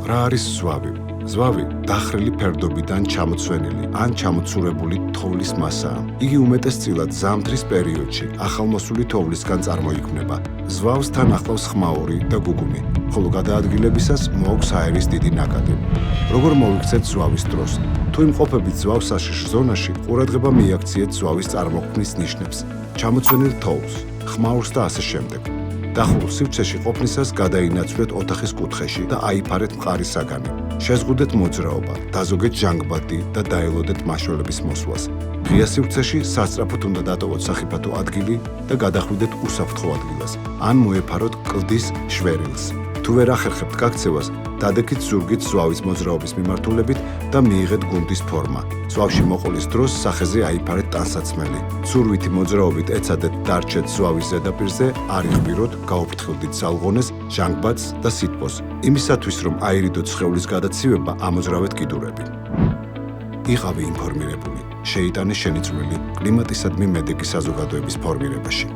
რა არის ზვავი? ზვავი დახრილი ფერდობიდან ჩამოცვენილი ან ჩამოცურებული თოვლის მასაა. იგი უმეტესწილად ზამთრის პერიოდში ახალმოსული თოვლისგან წარმოიქმნება. ზვავს თან ახლავს ხმაური და გუგუმი, ხოლო გადაადგილებისას მოაქვს აერის დიდი ნაკადი. როგორ მოვიქცეთ ზვავის დროს? თუ იმყოფებით ზვავს საშიშ ზონაში, ყურადღება მიაქციეთ ზვავის წარმოქმნის ნიშნებს, ჩამოცვენილ თოვლს, ხმაურს და ასე შემდეგ. დახურულ სივრცეში ყოფნისას გადაინაცვლეთ ოთახის კუთხეში და აიფარეთ მყარი საგანი. შეზღუდეთ მოძრაობა, დაზოგეთ ჟანგბადი და დაელოდეთ მაშველების მოსვლას. ღია სივრცეში სასწრაფოდ უნდა დატოვოთ სახიფათო ადგილი და გადახვიდეთ უსაფრთხო ადგილას, ან მოეფაროთ კლდის შვერილს. თუ ვერ ახერხებთ გაქცევას, დადექით ზურგით ზვავის მოძრაობის მიმართულებით და მიიღეთ გუნდის ფორმა. ზვავში მოყოლის დროს სახეზე აიფარეთ ტანსაცმელი. ცურვითი მოძრაობით ეცადეთ დარჩეთ ზვავის ზედაპირზე, არ იხვიროთ, გაუფრთხილდით სალღონეს, ჟანგბადს და სითბოს. იმისათვის, რომ აირიდოთ სხეულის გადაცივება, ამოძრავეთ კიდურები. იყავი ინფორმირებული. შეიტანე შენი წვლილი კლიმატისადმი მედეგი საზოგადოების ფორმირებაში.